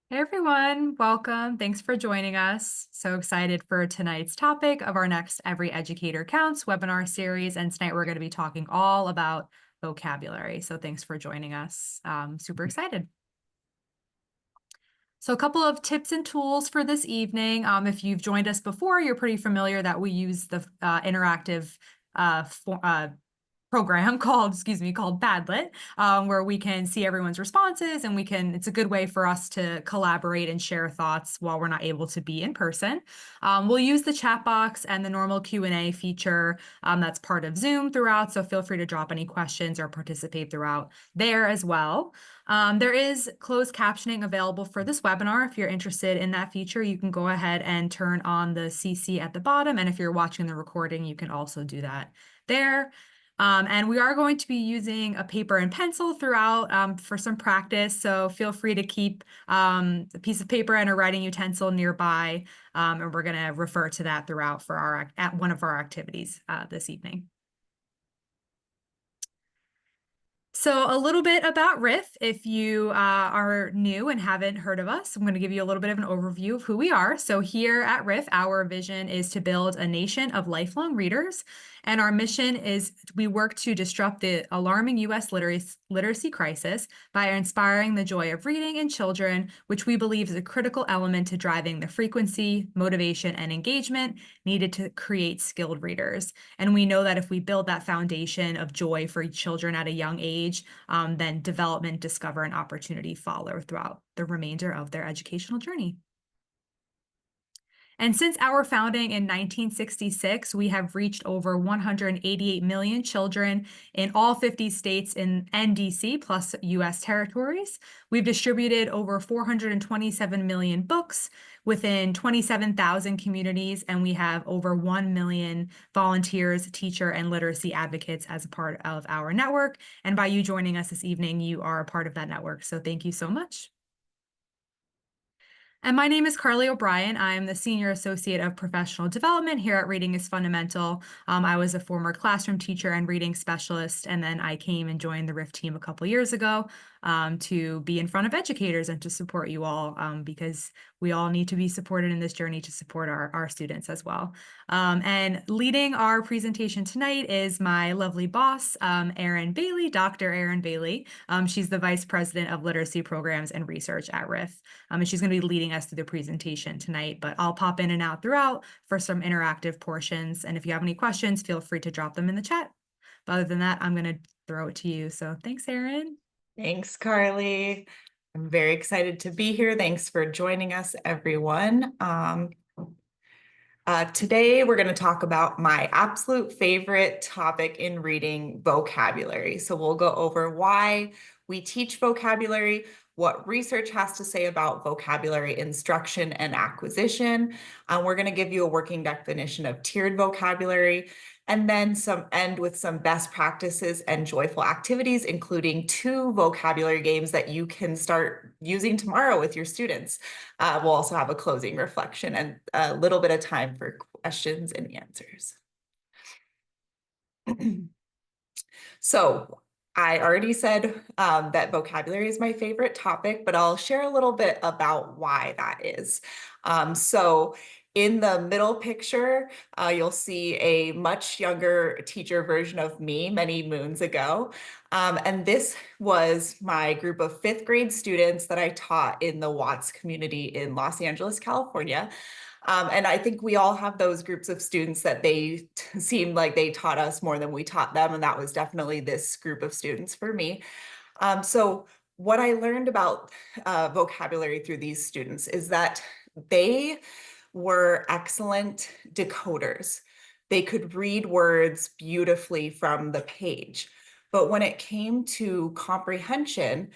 Hey everyone, welcome. Thanks for joining us. So excited for tonight's topic of our next Every Educator Counts webinar series. And tonight we're going to be talking all about vocabulary. So thanks for joining us. Super excited. So a couple of tips and tools for this evening. If you've joined us before, you're pretty familiar that we use the interactive program called Padlet, where we can see everyone's responses and it's a good way for us to collaborate and share thoughts while we're not able to be in person. We'll use the chat box and the normal Q&A feature that's part of Zoom throughout, so feel free to drop any questions or participate throughout there as well. There is closed captioning available for this webinar. If you're interested in that feature, you can go ahead and turn on the CC at the bottom, and if you're watching the recording, you can also do that there. And we are going to be using a paper and pencil throughout for some practice, so feel free to keep a piece of paper and a writing utensil nearby, and we're going to refer to that throughout for at one of our activities this evening. So a little bit about RIF. If you are new and haven't heard of us, I'm going to give you a little bit of an overview of who we are. So here at RIF, our vision is to build a nation of lifelong readers. And our mission is we work to disrupt the alarming U.S. literacy crisis by inspiring the joy of reading in children, which we believe is a critical element to driving the frequency, motivation, and engagement needed to create skilled readers. And we know that if we build that foundation of joy for children at a young age, then development, discover, and opportunity follow throughout the remainder of their educational journey. And since our founding in 1966, we have reached over 188 million children in all 50 states and DC, plus US territories. We've distributed over 427 million books within 27,000 communities, and we have over 1 million volunteers, teacher, and literacy advocates as a part of our network. And by you joining us this evening, you are a part of that network. So thank you so much. And my name is Carly O'Brien. I'm the Senior Associate of Professional Development here at Reading is Fundamental. I was a former classroom teacher and reading specialist, and then I came and joined the RIF team a couple years ago to be in front of educators and to support you all because we all need to be supported in this journey to support our students as well. And leading our presentation tonight is my lovely boss, Erin Bailey, Dr. Erin Bailey. She's the Vice President of Literacy Programs and Research at RIF. And she's going to be leading us through the presentation tonight, but I'll pop in and out throughout for some interactive portions. And if you have any questions, feel free to drop them in the chat. But other than that, I'm going to throw it to you. So thanks, Erin. Thanks, Carly. I'm very excited to be here. Thanks for joining us, everyone. Today, we're going to talk about my absolute favorite topic in reading, vocabulary. So we'll go over why we teach vocabulary, what research has to say about vocabulary instruction and acquisition. We're going to give you a working definition of tiered vocabulary, and then end with some best practices and joyful activities, including 2 vocabulary games that you can start using tomorrow with your students. We'll also have a closing reflection and a little bit of time for questions and answers. So I already said that vocabulary is my favorite topic, but I'll share a little bit about why that is. So in the middle picture, you'll see a much younger teacher version of me many moons ago. And this was my group of 5th grade students that I taught in the Watts community in Los Angeles, California. And I think we all have those groups of students that they seem like they taught us more than we taught them. And that was definitely this group of students for me. So what I learned about vocabulary through these students is that they were excellent decoders. They could read words beautifully from the page. But when it came to comprehension,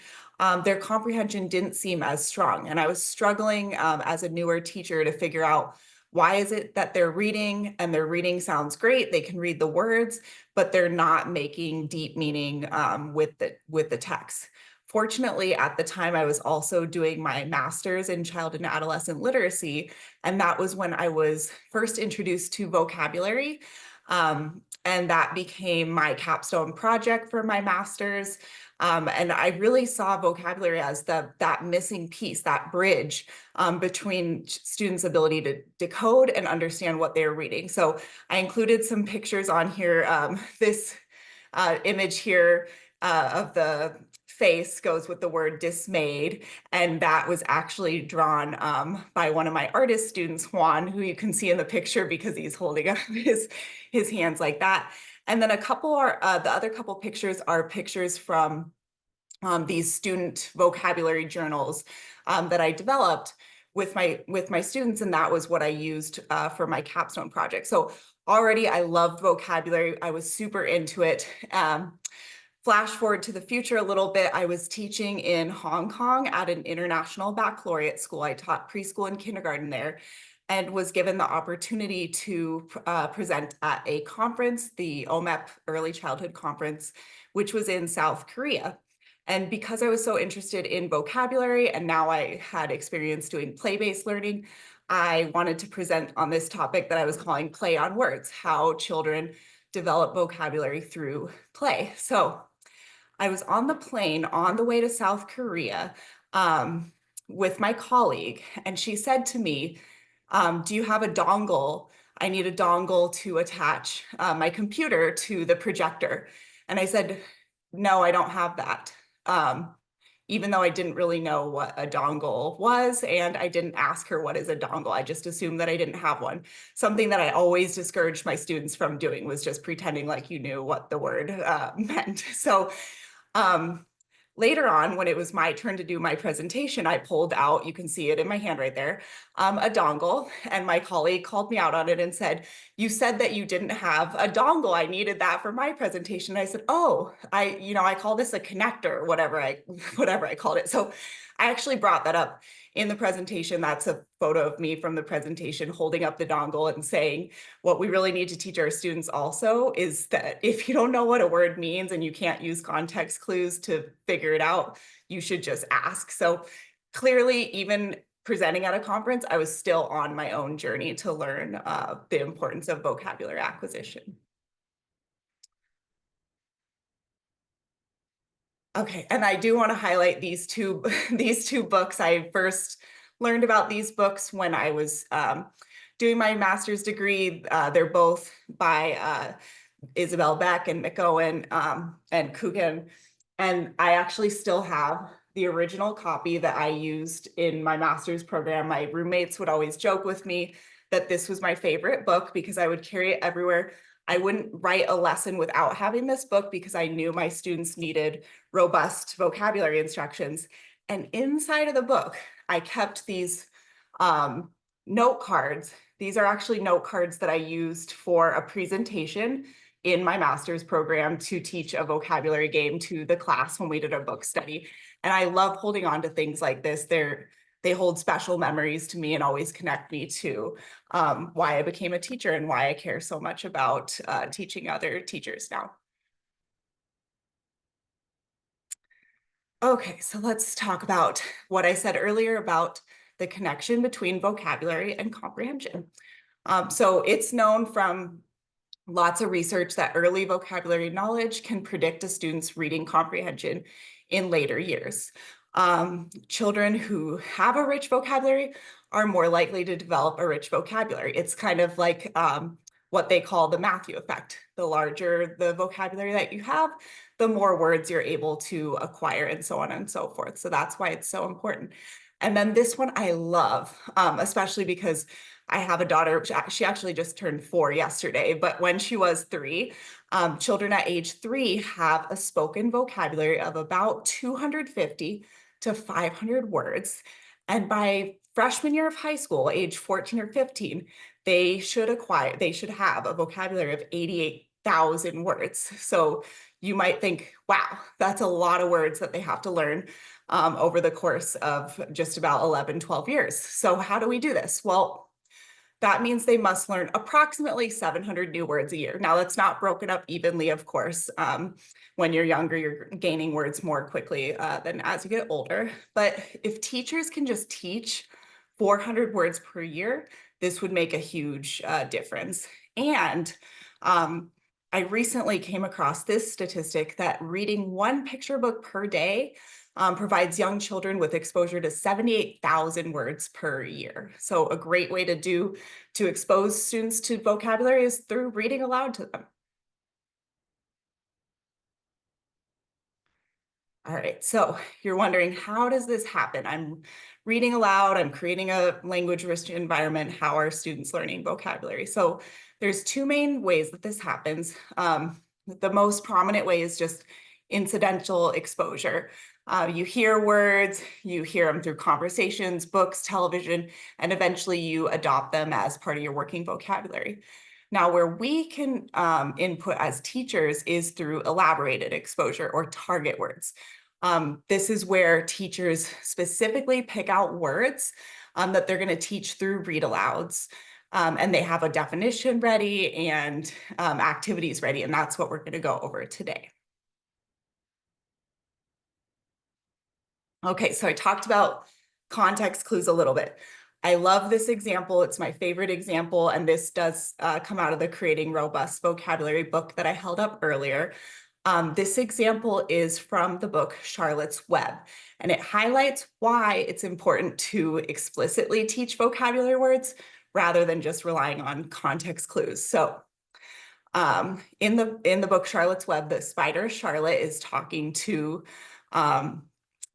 their comprehension didn't seem as strong. And I was struggling as a newer teacher to figure out, why is it that they're reading and their reading sounds great? They can read the words, but they're not making deep meaning with the text. Fortunately, at the time, I was also doing my master's in child and adolescent literacy, and that was when I was first introduced to vocabulary. and that became my capstone project for my master's. And I really saw vocabulary as that missing piece, that bridge between students' ability to decode and understand what they're reading. So I included some pictures on here. This image here of the face goes with the word dismayed, and that was actually drawn by one of my artist students, Juan, who you can see in the picture because he's holding up his hands like that. And then a couple are the other couple pictures are pictures from these student vocabulary journals that I developed with my students, and that was what I used for my capstone project. So already I loved vocabulary. I was super into it. Flash forward to the future a little bit, I was teaching in Hong Kong at an international baccalaureate school. I taught preschool and kindergarten there and was given the opportunity to present at a conference, the OMEP Early Childhood Conference, which was in South Korea. And because I was so interested in vocabulary and now I had experience doing play-based learning, I wanted to present on this topic that I was calling play on words, how children develop vocabulary through play. So I was on the plane on the way to South Korea with my colleague, and she said to me, do you have a dongle? I need a dongle to attach my computer to the projector. And I said, no, I don't have that. Even though I didn't really know what a dongle was, and I didn't ask her what is a dongle. I just assumed that I didn't have one. Something that I always discouraged my students from doing was just pretending like you knew what the word meant. So later on, when it was my turn to do my presentation, I pulled out, you can see it in my hand right there, a dongle, and my colleague called me out on it and said, you said that you didn't have a dongle. I needed that for my presentation. And I said, oh, I call this a connector, whatever I called it. So I actually brought that up in the presentation. That's a photo of me from the presentation holding up the dongle and saying, what we really need to teach our students also is that if you don't know what a word means and you can't use context clues to figure it out, you should just ask. So clearly, even presenting at a conference, I was still on my own journey to learn the importance of vocabulary acquisition. Okay, and I do want to highlight these two these two books. I first learned about these books when I was doing my master's degree. They're both by Isabel Beck and McOwen and Coogan. And I actually still have the original copy that I used in my master's program. My roommates would always joke with me that this was my favorite book because I would carry it everywhere. I wouldn't write a lesson without having this book because I knew my students needed robust vocabulary instructions. And inside of the book, I kept these note cards. These are actually note cards that I used for a presentation in my master's program to teach a vocabulary game to the class when we did a book study. And I love holding on to things like this. They hold special memories to me and always connect me to why I became a teacher and why I care so much about teaching other teachers now. Okay, so let's talk about what I said earlier about the connection between vocabulary and comprehension. So it's known from lots of research that early vocabulary knowledge can predict a student's reading comprehension in later years. Children who have a rich vocabulary are more likely to develop a rich vocabulary. It's kind of like what they call the Matthew effect. The larger the vocabulary that you have, the more words you're able to acquire and so on and so forth. So that's why it's so important. And then this one I love, especially because I have a daughter, she actually just turned 4 yesterday, but when she was 3, children at age 3 have a spoken vocabulary of about 250 to 500 words. And by freshman year of high school, age 14 or 15, they should have a vocabulary of 88,000 words. So you might think, wow, that's a lot of words that they have to learn over the course of just about 11, 12 years. So how do we do this? Well, that means they must learn approximately 700 new words a year. Now, that's not broken up evenly, of course. When you're younger, you're gaining words more quickly than as you get older. But if teachers can just teach 400 words per year, this would make a huge difference. And I recently came across this statistic that reading one picture book per day provides young children with exposure to 78,000 words per year. So a great way to expose students to vocabulary is through reading aloud to them. All right, so you're wondering, how does this happen? I'm reading aloud, I'm creating a language-rich environment. How are students learning vocabulary? So there's two main ways that this happens. The most prominent way is just incidental exposure. You hear words, you hear them through conversations, books, television, and eventually you adopt them as part of your working vocabulary. Now, where we can input as teachers is through elaborated exposure or target words. This is where teachers specifically pick out words that they're going to teach through read alouds. And they have a definition ready and activities ready. And that's what we're going to go over today. Okay, so I talked about context clues a little bit. I love this example. It's my favorite example, and this does come out of the Creating Robust Vocabulary book that I held up earlier. This example is from the book Charlotte's Web, and it highlights why it's important to explicitly teach vocabulary words rather than just relying on context clues. So in the book Charlotte's Web, the spider Charlotte is talking to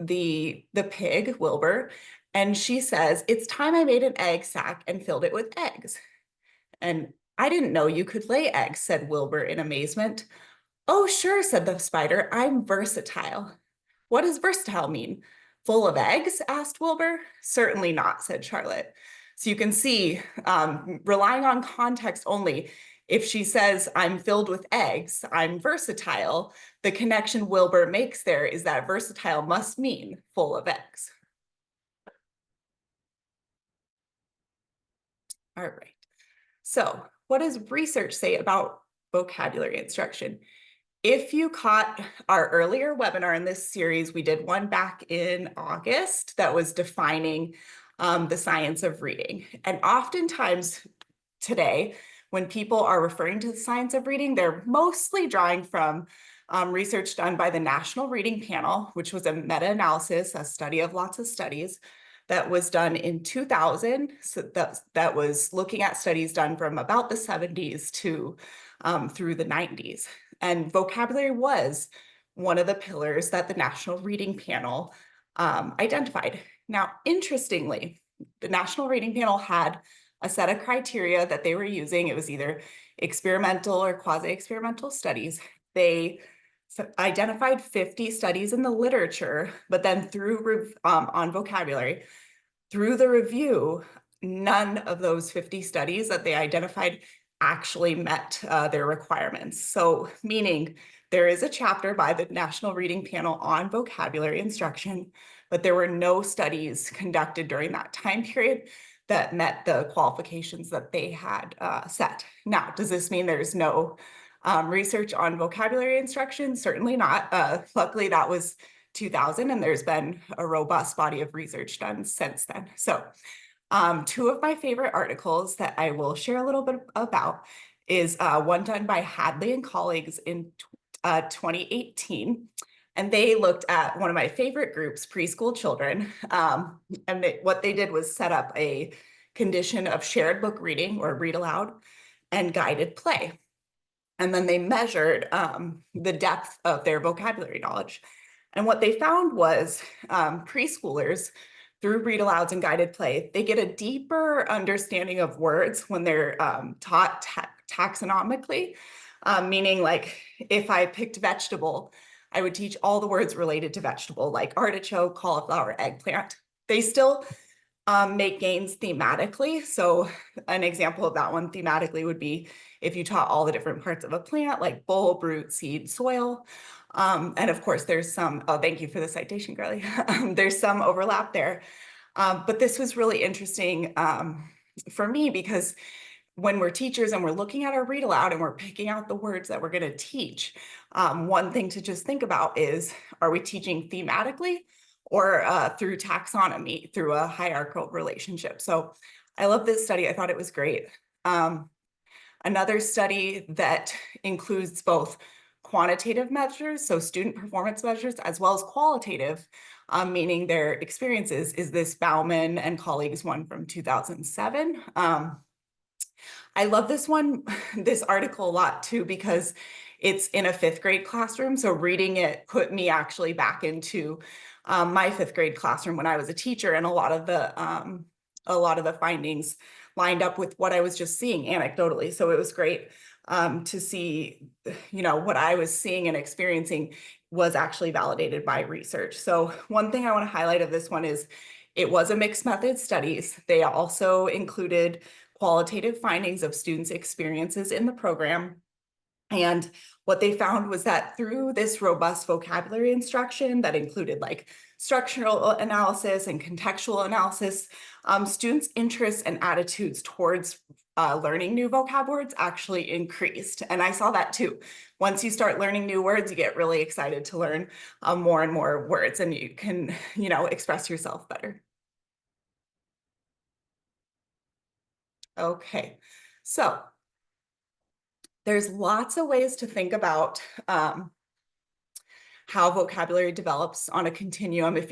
the pig Wilbur, and she says, "It's time I made an egg sack and filled it with eggs." And "I didn't know you could lay eggs," said Wilbur in amazement. "Oh, sure," said the spider. "I'm versatile." "What does versatile mean? Full of eggs?" asked Wilbur. "Certainly not," said Charlotte. So you can see, relying on context only, if she says, "I'm filled with eggs, I'm versatile," the connection Wilbur makes there is that versatile must mean full of eggs. All right. So what does research say about vocabulary instruction? If you caught our earlier webinar in this series, we did one back in August that was defining the science of reading. And oftentimes today, when people are referring to the science of reading, they're mostly drawing from research done by the National Reading Panel, which was a meta-analysis, a study of lots of studies that was done in 2000. So that was looking at studies done from about the 70s to through the 90s. And vocabulary was one of the pillars that the National Reading Panel identified. Now, interestingly, the National Reading Panel had a set of criteria that they were using. It was either experimental or quasi-experimental studies. They identified 50 studies in the literature, but then through on vocabulary, through the review, none of those 50 studies that they identified actually met their requirements. So meaning there is a chapter by the National Reading Panel on vocabulary instruction, but there were no studies conducted during that time period that met the qualifications that they had set. Now, does this mean there's no research on vocabulary instruction? Certainly not. Luckily, that was 2000, and there's been a robust body of research done since then. So two of my favorite articles that I will share a little bit about is one done by Hadley and colleagues in 2018. And they looked at one of my favorite groups, preschool children. And what they did was set up a condition of shared book reading or read aloud and guided play. And then they measured the depth of their vocabulary knowledge. And what they found was preschoolers, through read alouds and guided play, they get a deeper understanding of words when they're taught taxonomically, meaning like if I picked vegetable, I would teach all the words related to vegetable, like artichoke, cauliflower, eggplant. They still make gains thematically. So an example of that one thematically would be if you taught all the different parts of a plant, like bulb, root, seed, soil. And of course, there's some, oh, thank you for the citation, Carly. There's some overlap there. But this was really interesting for me because when we're teachers and we're looking at our read aloud and we're picking out the words that we're going to teach, one thing to just think about is, are we teaching thematically or through taxonomy, through a hierarchical relationship? So I love this study. I thought it was great. another study that includes both quantitative measures, so student performance measures, as well as qualitative, meaning their experiences, is this Bauman and colleagues one from 2007. I love this one, this article a lot too, because it's in a fifth grade classroom. So reading it put me actually back into my fifth grade classroom when I was a teacher, and a lot of the findings lined up with what I was just seeing anecdotally. So it was great to see, what I was seeing and experiencing was actually validated by research. So one thing I want to highlight of this one is it was a mixed method studies. They also included qualitative findings of students' experiences in the program. And what they found was that through this robust vocabulary instruction that included like structural analysis and contextual analysis, students' interests and attitudes towards learning new vocab words actually increased. And I saw that too. Once you start learning new words, you get really excited to learn more and more words, and you can, express yourself better. Okay, so there's lots of ways to think about how vocabulary develops on a continuum. If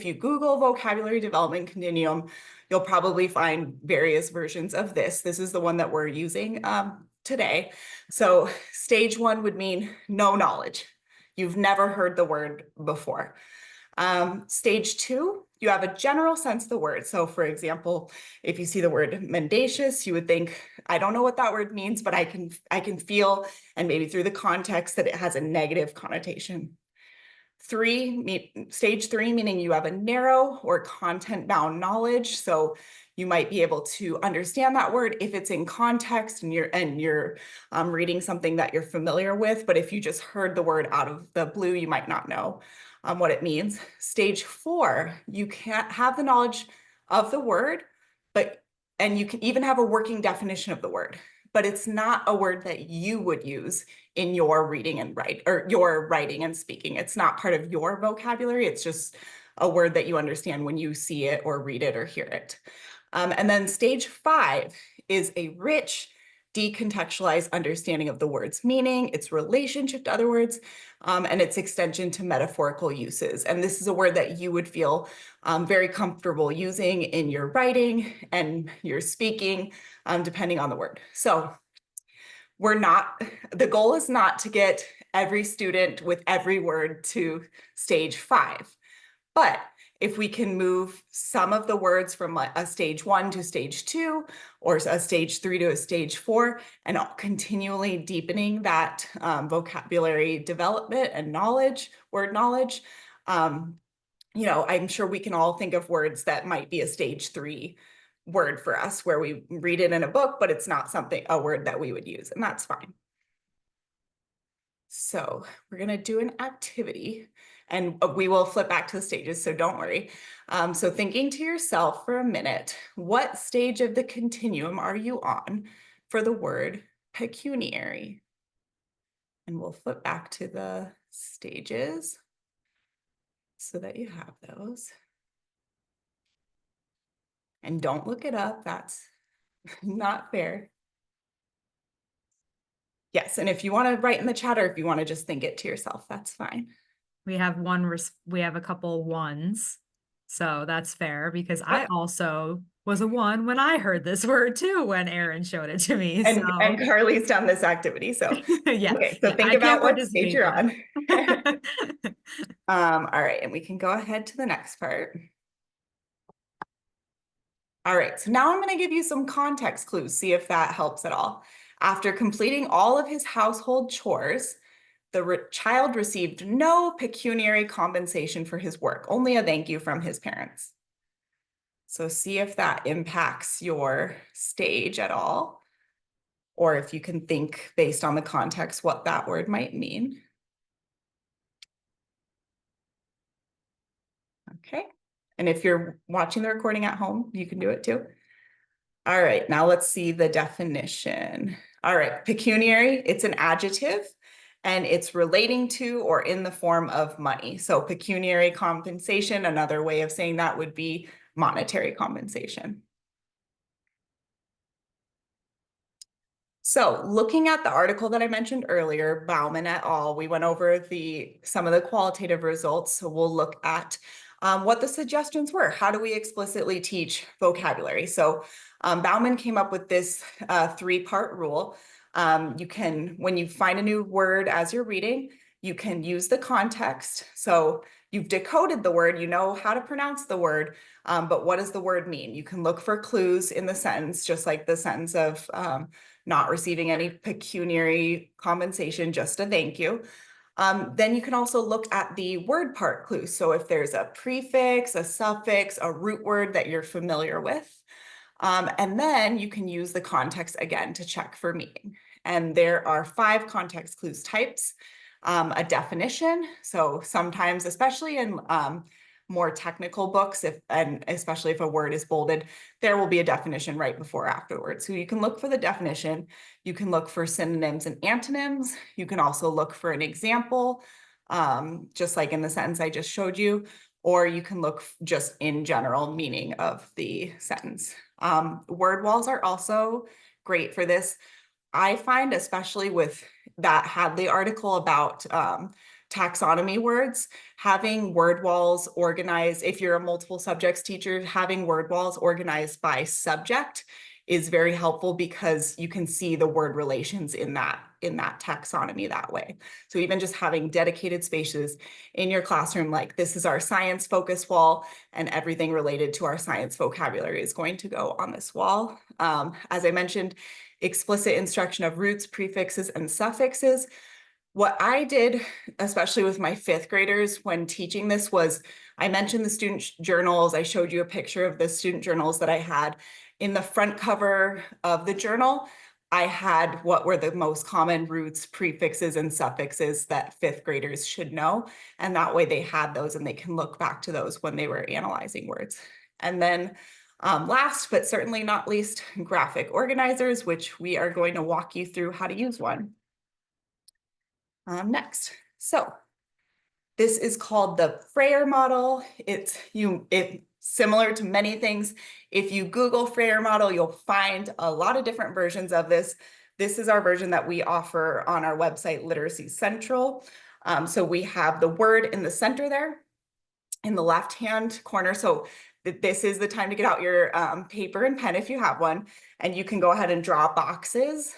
you Google vocabulary development continuum, you'll probably find various versions of this. This is the one that we're using today. So stage one would mean no knowledge. You've never heard the word before. Stage two, you have a general sense of the word. So for example, if you see the word mendacious, you would think, I don't know what that word means, but I can feel, and maybe through the context, that it has a negative connotation. Stage three, meaning you have a narrow or content-bound knowledge. So you might be able to understand that word if it's in context and you're reading something that you're familiar with. But if you just heard the word out of the blue, you might not know what it means. Stage four, you can't have the knowledge of the word, and you can even have a working definition of the word, but it's not a word that you would use in your reading and your writing and speaking. It's not part of your vocabulary. It's just a word that you understand when you see it or read it or hear it. And then stage five is a rich, decontextualized understanding of the word's meaning, its relationship to other words, and its extension to metaphorical uses. And this is a word that you would feel very comfortable using in your writing and your speaking, depending on the word. So the goal is not to get every student with every word to stage five, but if we can move some of the words from a stage one to stage two, or a stage three to a stage four, and continually deepening that vocabulary development and word knowledge, I'm sure we can all think of words that might be a stage three word for us, where we read it in a book, but it's not a word that we would use, and that's fine. So we're going to do an activity, and we will flip back to the stages, so don't worry. So thinking to yourself for a minute, what stage of the continuum are you on for the word pecuniary? And we'll flip back to the stages so that you have those. And don't look it up, that's not fair. Yes, and if you want to write in the chat, or if you want to just think it to yourself, that's fine. We have a couple ones. So that's fair, because I also was a one when I heard this word too, when Erin showed it to me. And Carly's done this activity. So yeah. Okay, so yeah, think I about can't what stage participate you're on. though. All right, and we can go ahead to the next part. All right, so now I'm going to give you some context clues, see if that helps at all. After completing all of his household chores, the child received no pecuniary compensation for his work, only a thank you from his parents. So see if that impacts your stage at all, or if you can think based on the context what that word might mean. Okay, and if you're watching the recording at home, you can do it too. All right, now let's see the definition. All right, pecuniary, it's an adjective, and it's relating to or in the form of money. So pecuniary compensation, another way of saying that would be monetary compensation. So looking at the article that I mentioned earlier, Bauman et al., we went over some of the qualitative results. So we'll look at what the suggestions were. How do we explicitly teach vocabulary? So Bauman came up with this three-part rule. When you find a new word as you're reading, you can use the context. So you've decoded the word, you know how to pronounce the word, but what does the word mean? You can look for clues in the sentence, just like the sentence of not receiving any pecuniary compensation, just a thank you. Then you can also look at the word part clues. So if there's a prefix, a suffix, a root word that you're familiar with, and then you can use the context again to check for meaning. And there are 5 context clues types. A definition. So sometimes, especially in more technical books, and especially if a word is bolded, there will be a definition right before or afterwards. So you can look for the definition. You can look for synonyms and antonyms. You can also look for an example, just like in the sentence I just showed you, or you can look just in general meaning of the sentence. Word walls are also great for this. I find, especially with that Hadley article about taxonomy words, having word walls organized, if you're a multiple subjects teacher, having word walls organized by subject is very helpful because you can see the word relations in that taxonomy that way. So even just having dedicated spaces in your classroom, like this is our science focus wall, and everything related to our science vocabulary is going to go on this wall. As I mentioned, explicit instruction of roots, prefixes, and suffixes. What I did, especially with my 5th graders when teaching this, was I mentioned the student journals. I showed you a picture of the student journals that I had. In the front cover of the journal, I had what were the most common roots, prefixes, and suffixes that 5th graders should know. And that way they had those and they can look back to those when they were analyzing words. And then last, but certainly not least, graphic organizers, which we are going to walk you through how to use one next. So this is called the Freyer model. It's similar to many things. If you Google Freyer model, you'll find a lot of different versions of this. This is our version that we offer on our website, Literacy Central. So we have the word in the center there in the left-hand corner. So this is the time to get out your paper and pen if you have one, and you can go ahead and draw boxes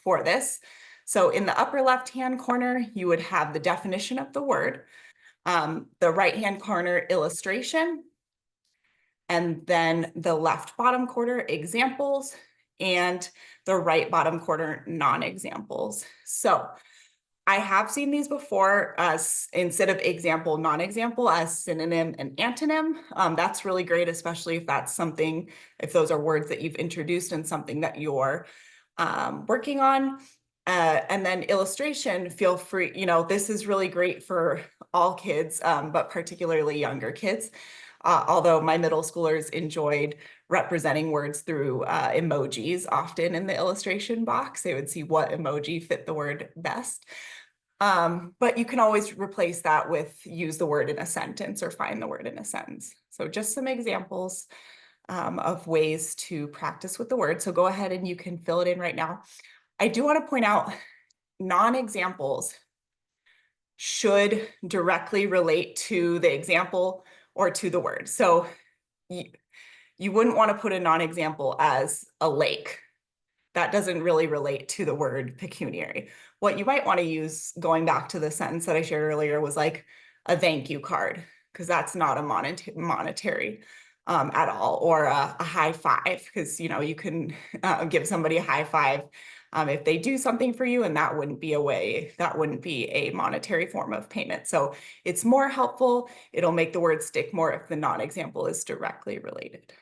for this. So in the upper left-hand corner, you would have the definition of the word, the right-hand corner illustration, and then the left bottom corner examples, and the right bottom corner non-examples. So I have seen these before as instead of example, non-example as synonym and antonym. That's really great, especially if those are words that you've introduced and something that you're working on. And then illustration, feel free, this is really great for all kids, but particularly younger kids. Although my middle schoolers enjoyed representing words through emojis often in the illustration box. They would see what emoji fit the word best. But you can always replace that with use the word in a sentence or find the word in a sentence. So just some examples of ways to practice with the word. So go ahead and you can fill it in right now. I do want to point out non-examples should directly relate to the example or to the word. So you wouldn't want to put a non-example as a lake. That doesn't really relate to the word pecuniary. What you might want to use, going back to the sentence that I shared earlier, was like a thank you card, because that's not a monetary at all, or a high five, because you can give somebody a high five if they do something for you, and that wouldn't be a monetary form of payment. So it's more helpful. It'll make the word stick more if the non-example is directly related.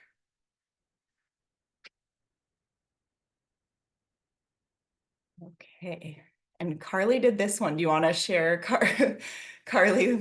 Okay, and Carly did this one. Do you want to share, Carly,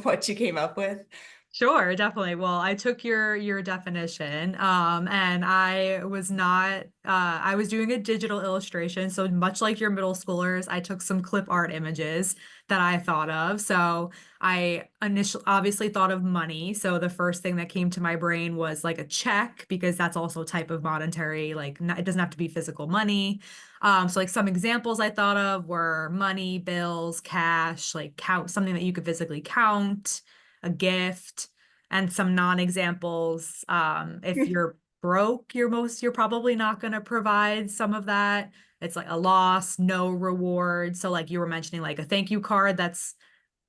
what you came up with? Sure, definitely. Well, I took your definition, and I was not I was doing a digital illustration. So much like your middle schoolers, I took some clip art images that I thought of. So I initially obviously thought of money. So the first thing that came to my brain was like a check, because that's also a type of monetary, like it doesn't have to be physical money. So like some examples I thought of were money, bills, cash, like count something that you could physically count, a gift, and some non-examples. If you're broke, you're probably not going to provide some of that. It's like a loss, no reward. So like you were mentioning like a thank you card, that's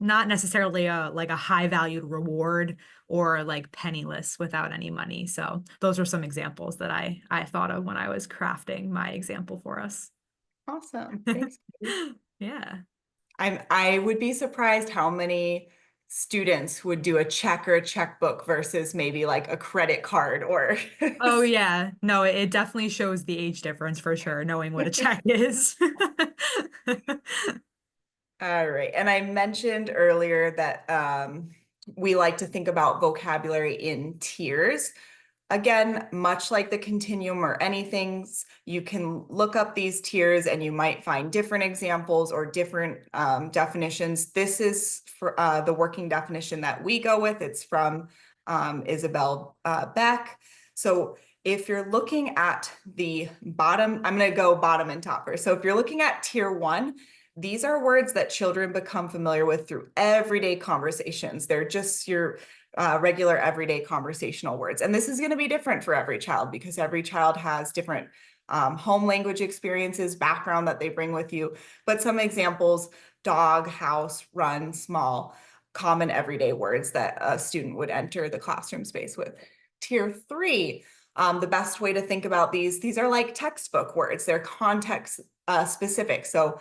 not necessarily a like a high valued reward or like penniless without any money. So those are some examples that I thought of when I was crafting my example for us. Awesome. Thanks. Yeah. I would be surprised how many students would do a check or a checkbook versus maybe like a credit card or Oh yeah. No, it definitely shows the age difference for sure, knowing what a check is. All right. And I mentioned earlier that we like to think about vocabulary in tiers. Again, much like the continuum or anything, you can look up these tiers and you might find different examples or different definitions. This is for the working definition that we go with. It's from Isabel Beck. So if you're looking at the bottom, I'm going to go bottom and top first. So if you're looking at tier one, these are words that children become familiar with through everyday conversations. They're just your regular everyday conversational words. And this is going to be different for every child because every child has different home language experiences, background that they bring with you. But some examples: dog, house, run, small, common everyday words that a student would enter the classroom space with. Tier three, the best way to think about these are like textbook words. They're context specific. So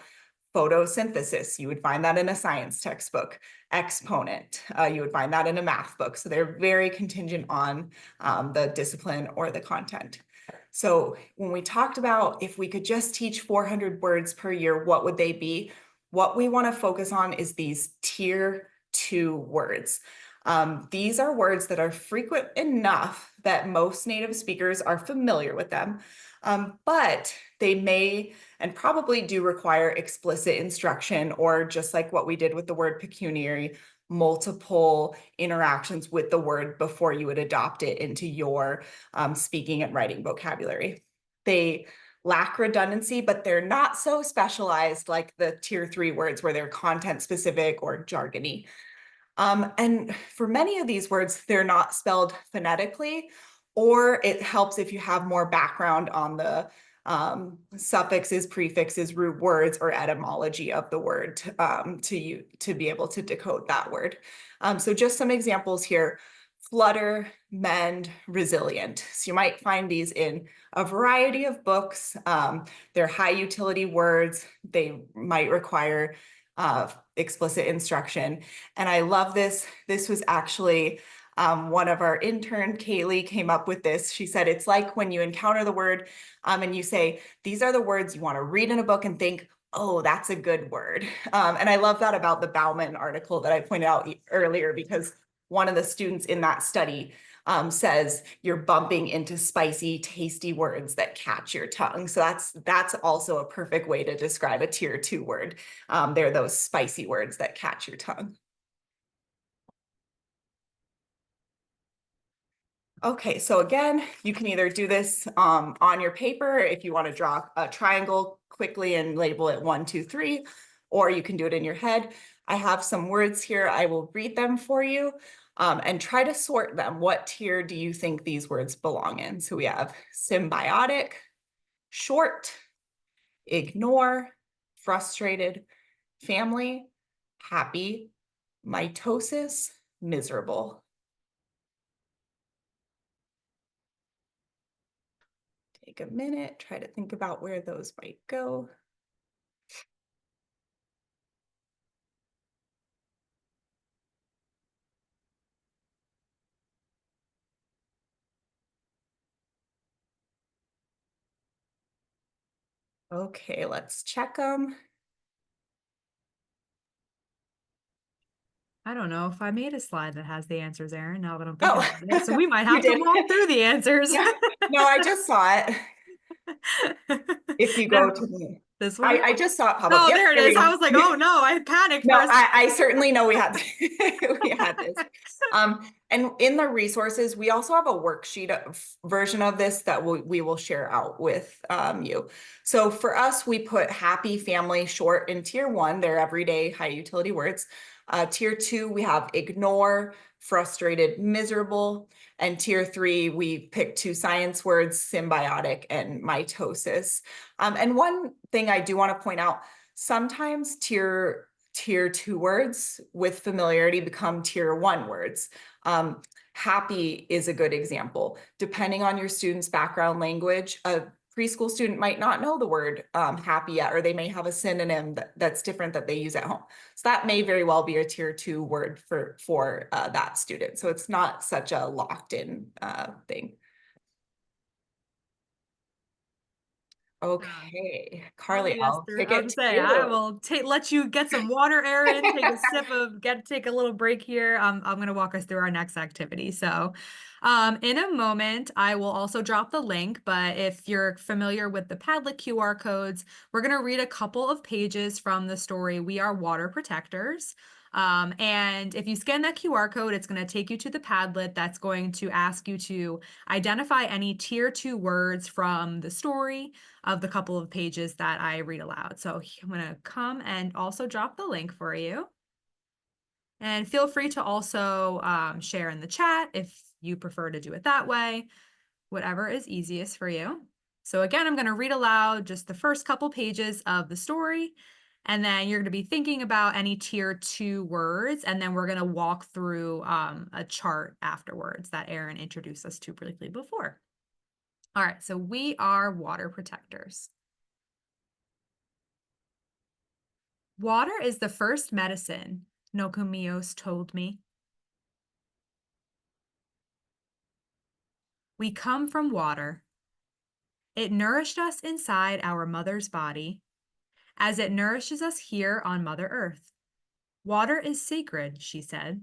photosynthesis, you would find that in a science textbook. Exponent, you would find that in a math book. So they're very contingent on the discipline or the content. So when we talked about if we could just teach 400 words per year, what would they be? What we want to focus on is these tier two words. These are words that are frequent enough that most native speakers are familiar with them, but they may and probably do require explicit instruction, or just like what we did with the word pecuniary, multiple interactions with the word before you would adopt it into your speaking and writing vocabulary. They lack redundancy, but they're not so specialized like the tier three words where they're content specific or jargony. And for many of these words, they're not spelled phonetically, or it helps if you have more background on the suffixes, prefixes, root words, or etymology of the word to be able to decode that word. So just some examples here: flutter, mend, resilient. So you might find these in a variety of books. They're high utility words. They might require explicit instruction. And I love this. This was actually one of our intern, Kaylee, came up with this. She said, it's like when you encounter the word and you say, these are the words you want to read in a book and think, oh, that's a good word. And I love that about the Bauman article that I pointed out earlier, because one of the students in that study says you're bumping into spicy, tasty words that catch your tongue. So that's also a perfect way to describe a tier two word. They're those spicy words that catch your tongue. Okay, so again, you can either do this on your paper if you want to draw a triangle quickly and label it 1, 2, 3, or you can do it in your head. I have some words here. I will read them for you and try to sort them. What tier do you think these words belong in? So we have symbiotic, short, ignore, frustrated, family, happy, mitosis, miserable. Take a minute, try to think about where those might go. Okay, let's check them. I don't know if I made a slide that has the answers, Erin, now that I'm thinking Oh, about it. So we might you have to did. walk through the answers. Yeah. No, I just saw it. If you go No, to the, this one? I just saw it pop up. Oh, Yep, there it here we is. I go. was like, oh no, I panicked No, for a second. I certainly know we had we had this. And in the resources, we also have a worksheet version of this that we will share out with you. So for us, we put happy, family, short in tier 1. They're everyday high utility words. Tier 2, we have ignore, frustrated, miserable. And tier 3, we picked 2 science words, symbiotic and mitosis. And one thing I do want to point out, sometimes tier 2 words with familiarity become tier 1 words. Happy is a good example. Depending on your student's background language, a preschool student might not know the word happy yet, or they may have a synonym that's different that they use at home. So that may very well be a tier 2 word for that student. So it's not such a locked in thing. Okay, I'll Carly, lead us I'll through. kick I was it gonna to say I you. will let you get some water, Erin. Take a sip of take a little break here. I'm gonna walk us through our next activity. So, in a moment, I will also drop the link. But if you're familiar with the Padlet QR codes, we're gonna read a couple of pages from the story "We Are Water Protectors." And if you scan that QR code, it's going to take you to the Padlet that's going to ask you to identify any tier 2 words from the story of the couple of pages that I read aloud. So I'm going to come and also drop the link for you. And feel free to also share in the chat if you prefer to do it that way, whatever is easiest for you. So again, I'm going to read aloud just the first couple pages of the story. And then you're going to be thinking about any tier 2 words. And then we're going to walk through a chart afterwards that Erin introduced us to briefly before. All right, so we are water protectors. Water is the first medicine, Nokomios told me. We come from water. It nourished us inside our mother's body, as it nourishes us here on Mother Earth. Water is sacred, she said.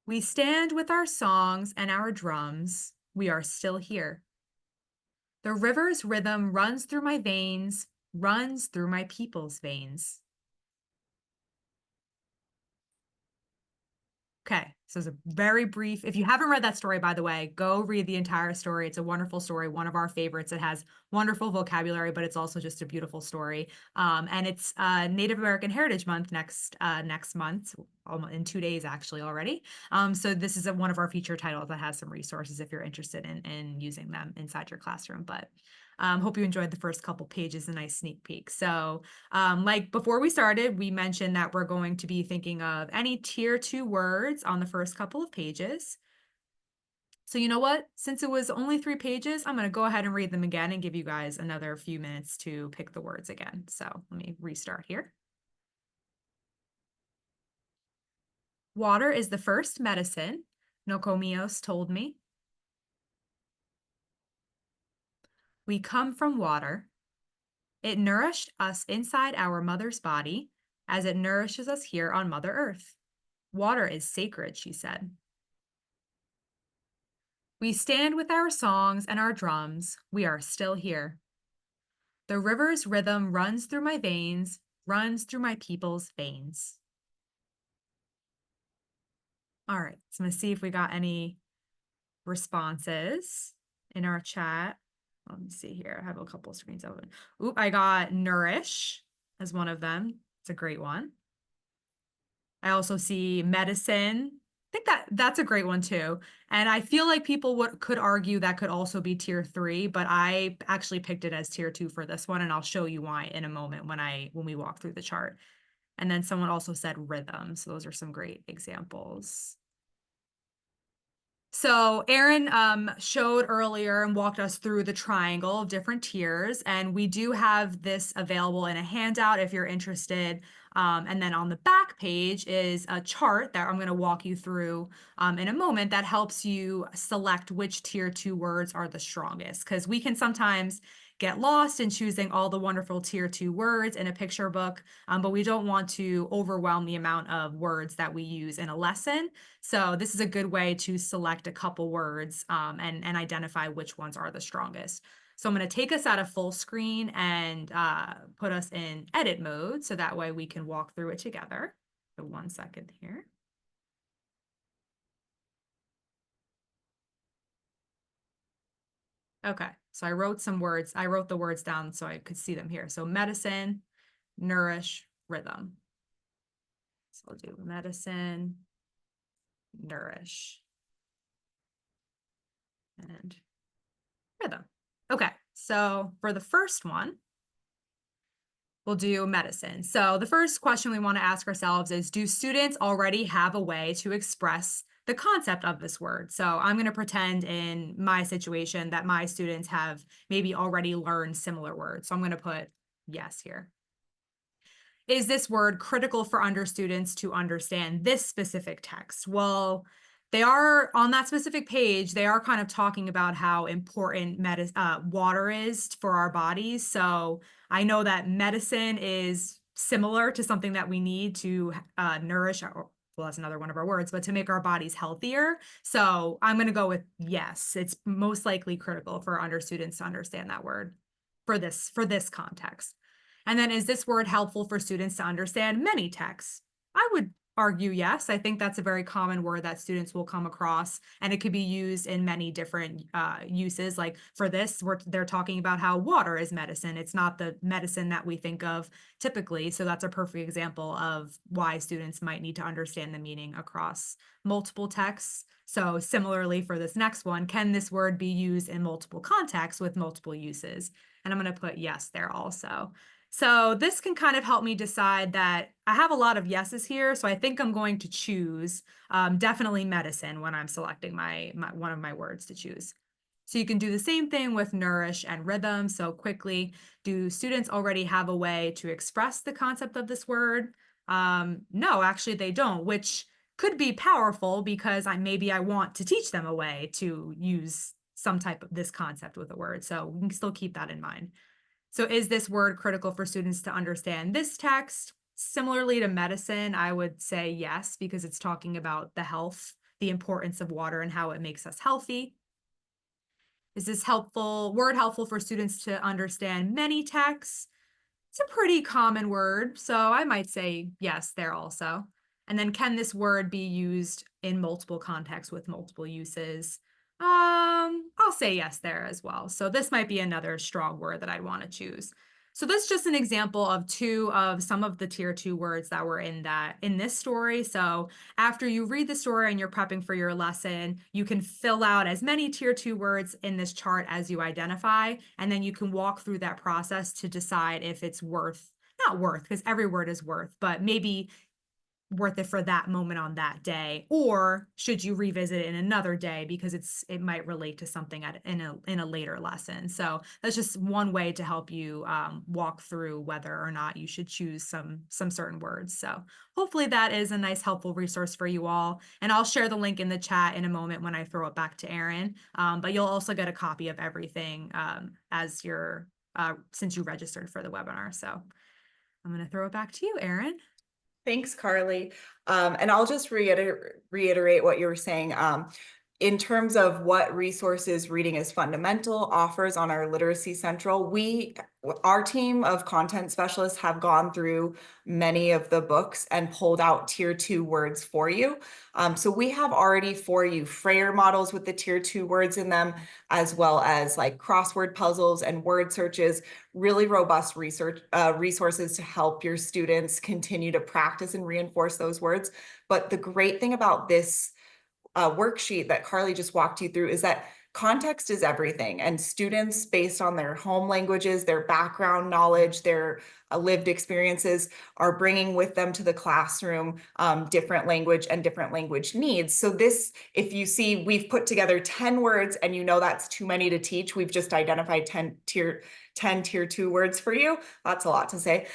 We stand with our songs and our drums. We are still here. The river's rhythm runs through my veins, runs through my people's veins. Okay, so it's a very brief. If you haven't read that story, by the way, go read the entire story. It's a wonderful story, one of our favorites. It has wonderful vocabulary, but it's also just a beautiful story. And it's Native American Heritage Month next month, in 2 days actually already. So this is one of our feature titles that has some resources if you're interested in using them inside your classroom. But hope you enjoyed the first couple pages, a nice sneak peek. So like before we started, we mentioned that we're going to be thinking of any tier 2 words on the first couple of pages. So you know what? Since it was only 3 pages, I'm going to go ahead and read them again and give you guys another few minutes to pick the words again. So let me restart here. Water is the first medicine, Nokomios told me. We come from water. It nourished us inside our mother's body, as it nourishes us here on Mother Earth. Water is sacred, she said. We stand with our songs and our drums. We are still here. The river's rhythm runs through my veins, runs through my people's veins. All right, so I'm going to see if we got any responses in our chat. Let me see here. I have a couple of screens open. Oop, I got nourish as one of them. It's a great one. I also see medicine. I think that's a great one too. And I feel like people could argue that could also be tier 3, but I actually picked it as tier 2 for this one, and I'll show you why in a moment when we walk through the chart. And then someone also said rhythm. So those are some great examples. So Erin showed earlier and walked us through the triangle of different tiers, and we do have this available in a handout if you're interested. And then on the back page is a chart that I'm going to walk you through in a moment that helps you select which tier 2 words are the strongest, because we can sometimes get lost in choosing all the wonderful tier 2 words in a picture book, but we don't want to overwhelm the amount of words that we use in a lesson. So this is a good way to select a couple words and identify which ones are the strongest. So I'm going to take us out of full screen and put us in edit mode so that way we can walk through it together. So 1 second here. Okay, so I wrote some words. I wrote the words down so I could see them here. So medicine, nourish, rhythm. So I'll do medicine, nourish, and rhythm. Okay, so for the first one, we'll do medicine. So the first question we want to ask ourselves is, do students already have a way to express the concept of this word? So I'm going to pretend in my situation that my students have maybe already learned similar words. So I'm going to put yes here. Is this word critical for students to understand this specific text? Well, they are on that specific page, they are kind of talking about how important water is for our bodies. So I know that medicine is similar to something that we need to nourish our, well, that's another one of our words, but to make our bodies healthier. So I'm going to go with yes. It's most likely critical for students to understand that word for this context. And then is this word helpful for students to understand many texts? I would argue yes. I think that's a very common word that students will come across, and it could be used in many different uses. Like for this, they're talking about how water is medicine. It's not the medicine that we think of typically. So that's a perfect example of why students might need to understand the meaning across multiple texts. So similarly for this next one, can this word be used in multiple contexts with multiple uses? And I'm going to put yes there also. So this can kind of help me decide that I have a lot of yeses here. So I think I'm going to choose definitely medicine when I'm selecting my one of my words to choose. So you can do the same thing with nourish and rhythm. So quickly, do students already have a way to express the concept of this word? No, actually they don't, which could be powerful because maybe I want to teach them a way to use some type of this concept with a word. So we can still keep that in mind. So is this word critical for students to understand this text? Similarly to medicine, I would say yes, because it's talking about the health, the importance of water and how it makes us healthy. Is this word helpful for students to understand many texts? It's a pretty common word, so I might say yes there also. And then can this word be used in multiple contexts with multiple uses? I'll say yes there as well. So this might be another strong word that I'd want to choose. So this is just an example of two of some of the tier 2 words that were in this story. So after you read the story and you're prepping for your lesson, you can fill out as many tier 2 words in this chart as you identify, and then you can walk through that process to decide if it's not worth, because every word is worth, but maybe worth it for that moment on that day, or should you revisit it in another day because it might relate to something in a later lesson. So that's just one way to help you walk through whether or not you should choose some certain words. So hopefully that is a nice helpful resource for you all, and I'll share the link in the chat in a moment when I throw it back to Erin, but you'll also get a copy of everything as since you registered for the webinar. So I'm going to throw it back to you, Erin. Thanks, Carly. And I'll just reiterate what you were saying. In terms of what resources Reading is Fundamental offers on our Literacy Central, our team of content specialists have gone through many of the books and pulled out tier 2 words for you. So we have already for you Frayer models with the tier 2 words in them, as well as like crossword puzzles and word searches, really robust resources to help your students continue to practice and reinforce those words. But the great thing about this worksheet that Carly just walked you through is that context is everything, and students, based on their home languages, their background knowledge, their lived experiences, are bringing with them to the classroom different language and different language needs. So this, if you see, we've put together 10 words and you know that's too many to teach. We've just identified 10 tier 2 words for you. That's a lot to say.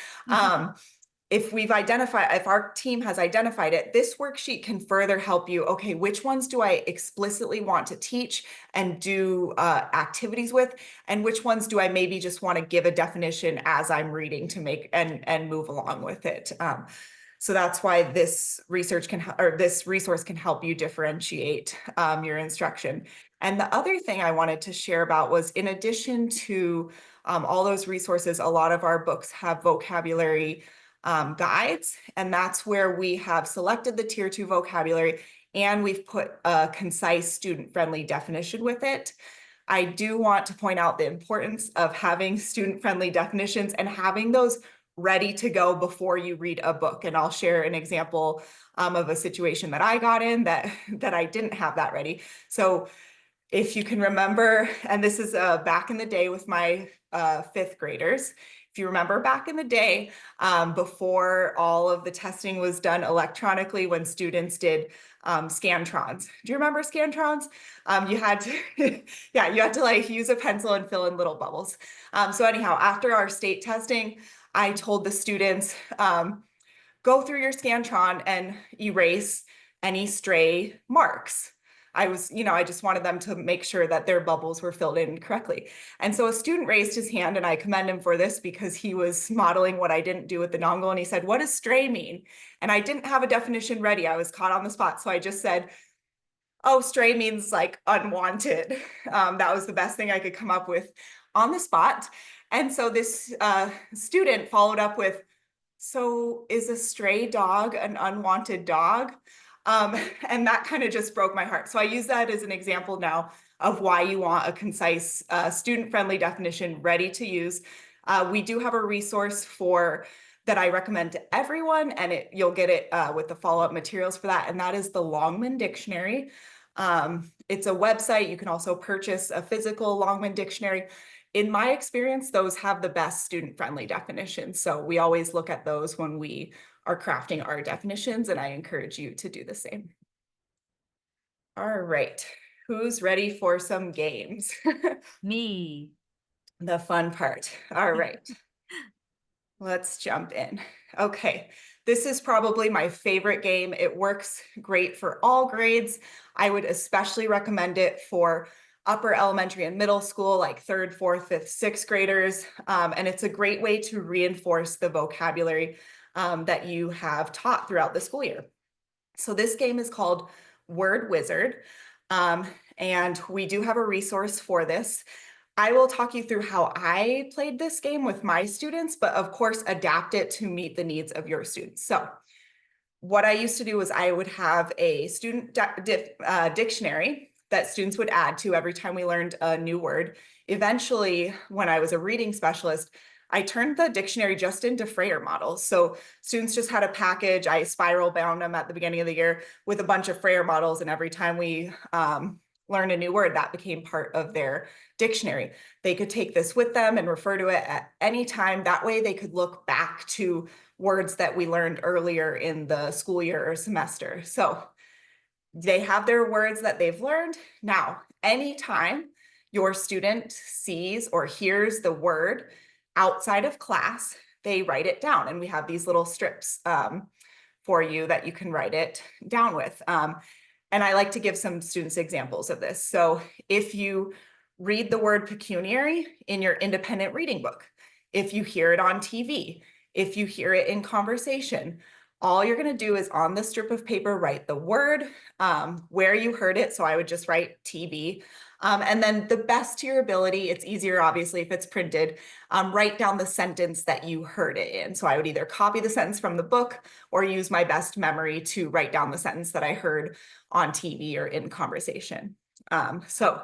if our team has identified it, this worksheet can further help you. Okay, which ones do I explicitly want to teach and do activities with, and which ones do I maybe just want to give a definition as I'm reading to make and move along with it. So that's why this this resource can help you differentiate your instruction. And the other thing I wanted to share about was, in addition to all those resources, a lot of our books have vocabulary guides, and that's where we have selected the tier 2 vocabulary and we've put a concise student-friendly definition with it. I do want to point out the importance of having student-friendly definitions and having those ready to go before you read a book. And I'll share an example of a situation that I got in that I didn't have that ready. So if you can remember, and this is back in the day with my 5th graders, if you remember back in the day, before all of the testing was done electronically, when students did Scantrons. Do you remember Scantrons? You had to, yeah, you had to like use a pencil and fill in little bubbles. So anyhow, after our state testing, I told the students, go through your Scantron and erase any stray marks. I just wanted them to make sure that their bubbles were filled in correctly. And so a student raised his hand, and I commend him for this because he was modeling what I didn't do with the dongle. And he said, "What does stray mean?" And I didn't have a definition ready. I was caught on the spot. So I just said, "Oh, stray means like unwanted." That was the best thing I could come up with on the spot. And so this student followed up with, "So is a stray dog an unwanted dog?" And that kind of just broke my heart. So I use that as an example now of why you want a concise, student-friendly definition ready to use. We do have a resource that I recommend to everyone, and you'll get it with the follow-up materials for that, and that is the Longman Dictionary. It's a website. You can also purchase a physical Longman Dictionary. In my experience, those have the best student-friendly definitions. So we always look at those when we are crafting our definitions, and I encourage you to do the same. All right, who's ready for some games? Me. The fun part. All right, let's jump in. Okay, this is probably my favorite game. It works great for all grades. I would especially recommend it for upper elementary and middle school, like 3rd, 4th, 5th, 6th graders. And it's a great way to reinforce the vocabulary that you have taught throughout the school year. So this game is called Word Wizard. And we do have a resource for this. I will talk you through how I played this game with my students, but of course, adapt it to meet the needs of your students. So what I used to do was I would have a student dictionary that students would add to every time we learned a new word. Eventually, when I was a reading specialist, I turned the dictionary just into Frayer models. So students just had a package. I spiral bound them at the beginning of the year with a bunch of Frayer models. And every time we learned a new word, that became part of their dictionary. They could take this with them and refer to it at any time. That way they could look back to words that we learned earlier in the school year or semester. So they have their words that they've learned. Now, anytime your student sees or hears the word outside of class, they write it down. And we have these little strips for you that you can write it down with. And I like to give some students examples of this. So if you read the word pecuniary in your independent reading book, if you hear it on TV, if you hear it in conversation, all you're going to do is on the strip of paper, write the word, where you heard it. So I would just write TV. And then the best to your ability, it's easier, obviously, if it's printed, write down the sentence that you heard it in. So I would either copy the sentence from the book or use my best memory to write down the sentence that I heard on TV or in conversation. So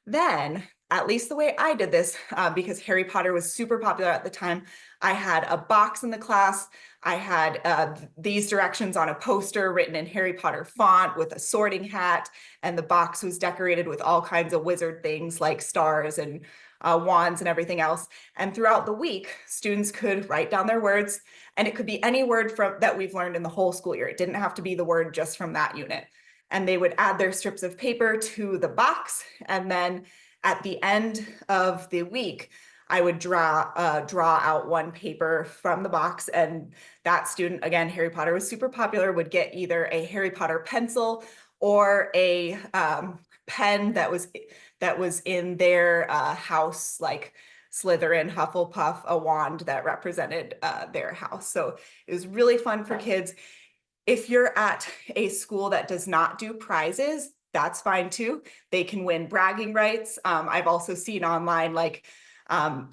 then, at least the way I did this, because Harry Potter was super popular at the time, I had a box in the class. I had these directions on a poster written in Harry Potter font with a sorting hat, and the box was decorated with all kinds of wizard things like stars and wands and everything else. And throughout the week, students could write down their words, and it could be any word that we've learned in the whole school year. It didn't have to be the word just from that unit. And they would add their strips of paper to the box, and then at the end of the week, I would draw out one paper from the box, and that student, again, Harry Potter was super popular, would get either a Harry Potter pencil or a pen that was in their house, like Slytherin, Hufflepuff, a wand that represented their house. So it was really fun for kids. If you're at a school that does not do prizes, that's fine too. They can win bragging rights. I've also seen online like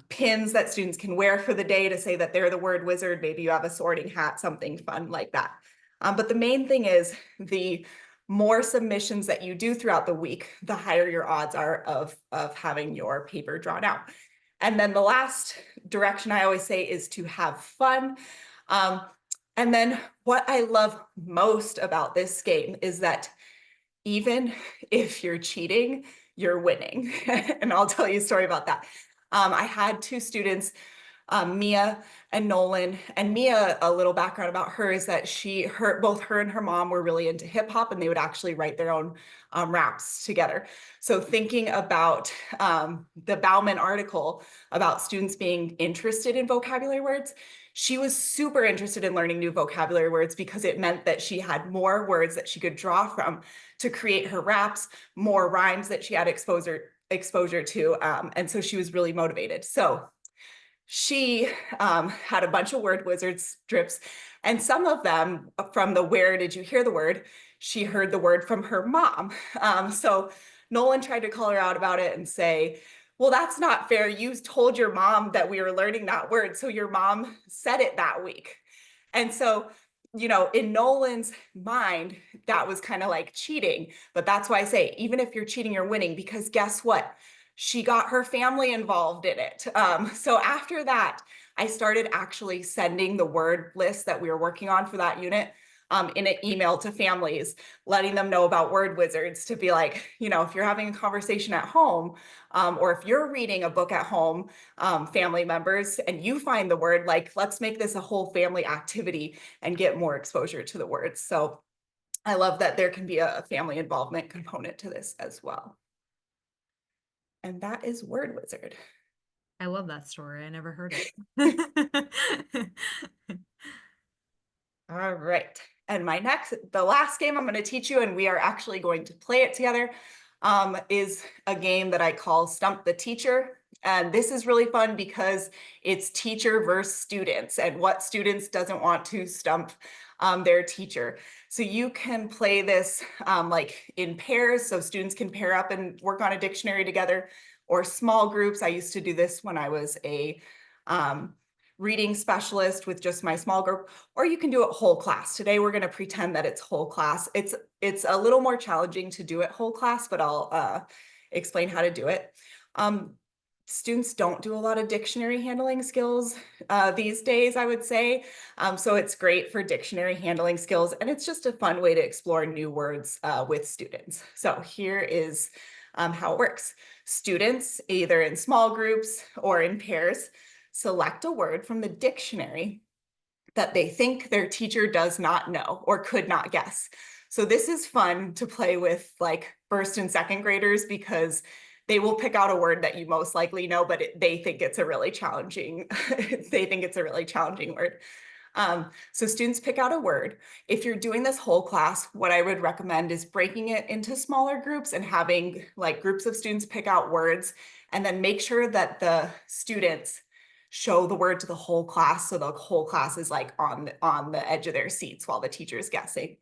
pins that students can wear for the day to say that they're the word wizard. Maybe you have a sorting hat, something fun like that. But the main thing is the more submissions that you do throughout the week, the higher your odds are of having your paper drawn out. And then the last direction I always say is to have fun. And then what I love most about this game is that even if you're cheating, you're winning. And I'll tell you a story about that. I had two students, Mia and Nolan. And Mia, a little background about her is that both her and her mom were really into hip hop, and they would actually write their own raps together. So thinking about the Bauman article about students being interested in vocabulary words, she was super interested in learning new vocabulary words because it meant that she had more words that she could draw from to create her raps, more rhymes that she had exposure to. And so she was really motivated. So she had a bunch of word wizard strips, and some of them from the "Where did you hear the word?" She heard the word from her mom. So Nolan tried to call her out about it and say, well, that's not fair. You told your mom that we were learning that word, so your mom said it that week. And so, in Nolan's mind, that was kind of like cheating. But that's why I say, even if you're cheating, you're winning, because guess what? She got her family involved in it. So after that, I started actually sending the word list that we were working on for that unit in an email to families, letting them know about word wizards, to be like, if you're having a conversation at home, or if you're reading a book at home, family members, and you find the word, like, let's make this a whole family activity and get more exposure to the words. So I love that there can be a family involvement component to this as well. And that is Word Wizard. I love that story. I never heard it. All right. And the last game I'm going to teach you, and we are actually going to play it together, is a game that I call Stump the Teacher. And this is really fun because it's teacher versus students, and what students doesn't want to stump their teacher. So you can play this like in pairs, so students can pair up and work on a dictionary together, or small groups. I used to do this when I was a reading specialist with just my small group, or you can do it whole class. Today we're going to pretend that it's whole class. It's a little more challenging to do it whole class, but I'll explain how to do it. Students don't do a lot of dictionary handling skills these days, I would say. So it's great for dictionary handling skills, and it's just a fun way to explore new words with students. So here is how it works. Students, either in small groups or in pairs, select a word from the dictionary that they think their teacher does not know or could not guess. So this is fun to play with like first and second graders, because they will pick out a word that you most likely know, but they think it's a really challenging, word. So students pick out a word. If you're doing this whole class, what I would recommend is breaking it into smaller groups and having like groups of students pick out words, and then make sure that the students show the word to the whole class, so the whole class is like on the edge of their seats while the teacher is guessing.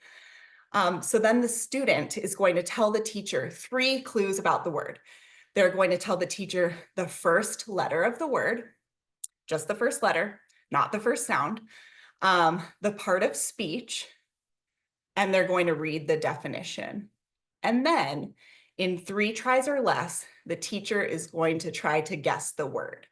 So then the student is going to tell the teacher 3 clues about the word. They're going to tell the teacher the first letter of the word, just the first letter, not the first sound, the part of speech, and they're going to read the definition. And then in 3 tries or less, the teacher is going to try to guess the word.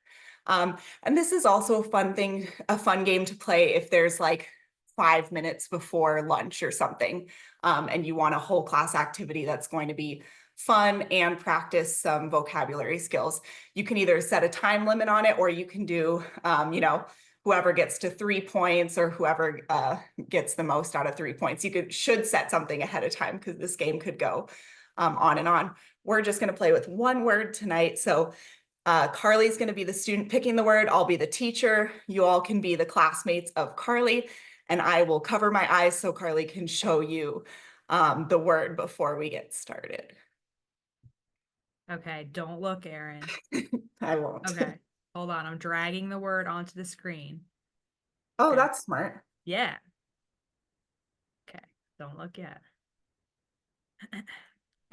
And this is also a fun game to play if there's like 5 minutes before lunch or something, and you want a whole class activity that's going to be fun and practice some vocabulary skills. You can either set a time limit on it, or you can do, whoever gets to 3 points, or whoever gets the most out of 3 points. Should set something ahead of time, because this game could go on and on. We're just going to play with one word tonight. So Carly's going to be the student picking the word. I'll be the teacher. You all can be the classmates of Carly, and I will cover my eyes so Carly can show you the word before we get started. Okay, don't look, Erin. I won't. Okay, hold on. I'm dragging the word onto the screen. Oh, Okay. that's smart. Yeah. Okay, don't look yet.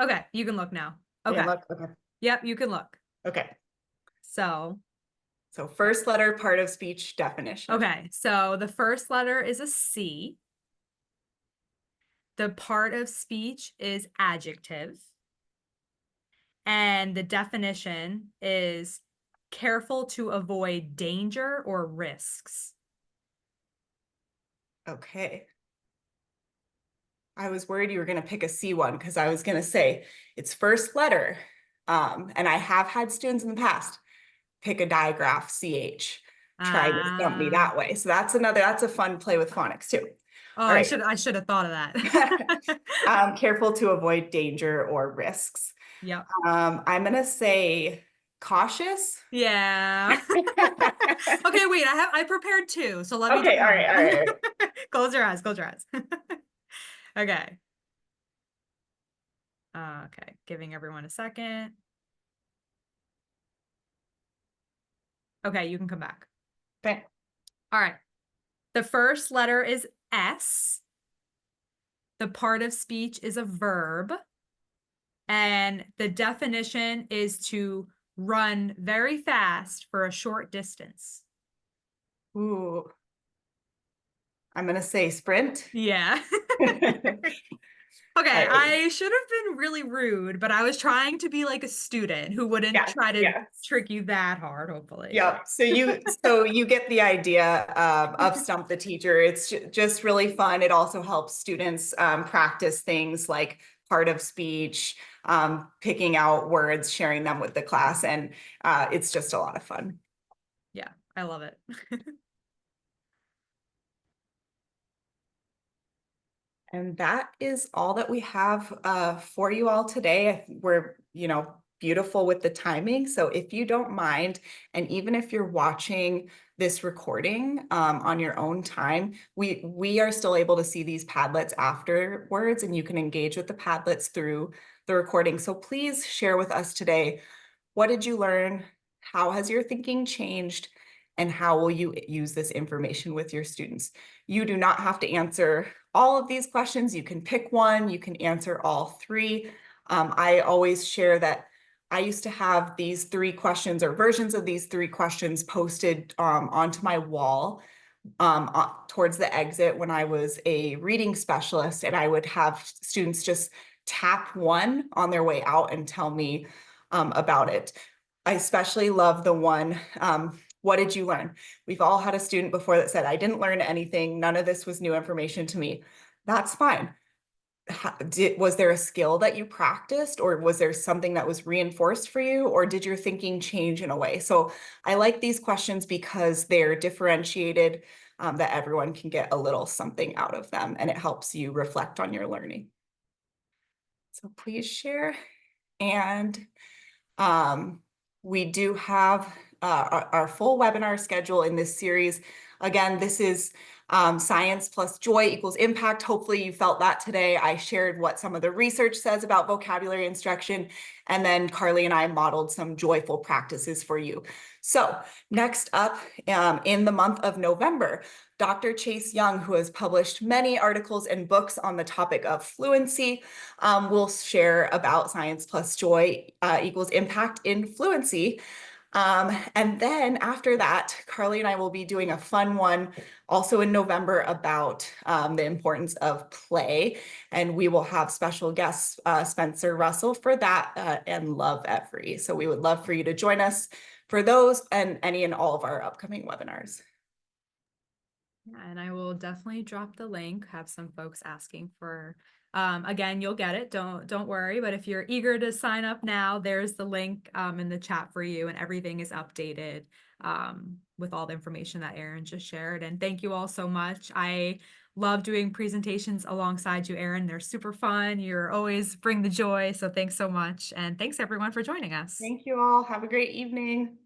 Okay, you can look now. Yeah, Okay. look. Okay. Yep, you can look. Okay. So, So first letter, part of speech definition. okay, so the first letter is a C. The part of speech is adjective. And the definition is careful to avoid danger or risks. Okay. I was worried you were going to pick a C one because I was going to say it's first letter. And I have had students in the past pick a digraph CH, try to stump me Ah. that way. So that's a fun play with phonics too. Oh, All right. I should have thought of that. Careful to avoid danger or risks. Yep. I'm going to say cautious. Yeah. Okay, wait, I prepared two, so let me Okay, do all right, all right, all right. them. Close your eyes, close your eyes. Okay. Okay, giving everyone a second. Okay, you can come back. Okay. All right. The first letter is S. The part of speech is a verb. And the definition is to run very fast for a short distance. Ooh, I'm going to say sprint. Yeah. All Okay, right. I should have been really rude, but I was trying to be like a student who wouldn't Yes, try to yes. trick you that hard, hopefully. Yep. So you get the idea of Stump the Teacher. It's just really fun. It also helps students practice things like part of speech, picking out words, sharing them with the class, and it's just a lot of fun. Yeah, I love it. And that is all that we have for you all today. We're, beautiful with the timing. So if you don't mind, and even if you're watching this recording on your own time, we are still able to see these Padlets afterwards, and you can engage with the Padlets through the recording. So please share with us today, what did you learn? How has your thinking changed? And how will you use this information with your students? You do not have to answer all of these questions. You can pick one, you can answer all three. I always share that I used to have these three questions or versions of these three questions posted onto my wall towards the exit when I was a reading specialist, and I would have students just tap one on their way out and tell me about it. I especially love the one, what did you learn? We've all had a student before that said, I didn't learn anything. None of this was new information to me. That's fine. Was there a skill that you practiced, or was there something that was reinforced for you, or did your thinking change in a way? So I like these questions because they're differentiated, that everyone can get a little something out of them, and it helps you reflect on your learning. So please share. And we do have our full webinar schedule in this series. Again, this is science plus joy equals impact. Hopefully you felt that today. I shared what some of the research says about vocabulary instruction, and then Carly and I modeled some joyful practices for you. So next up, in the month of November, Dr. Chase Young, who has published many articles and books on the topic of fluency, will share about science plus joy equals impact in fluency. And then after that, Carly and I will be doing a fun one also in November about the importance of play. And we will have special guests, Spencer Russell, for that, and Love Every. So we would love for you to join us for those and any and all of our upcoming webinars. Yeah, and I will definitely drop the link, have some folks asking for again, you'll get it. Don't worry, but if you're eager to sign up now, there's the link in the chat for you, and everything is updated with all the information that Erin just shared. And thank you all so much. I love doing presentations alongside you, Erin. They're super fun. You're always bring the joy. So thanks so much. And thanks everyone for joining us. Thank you all. Have a great evening.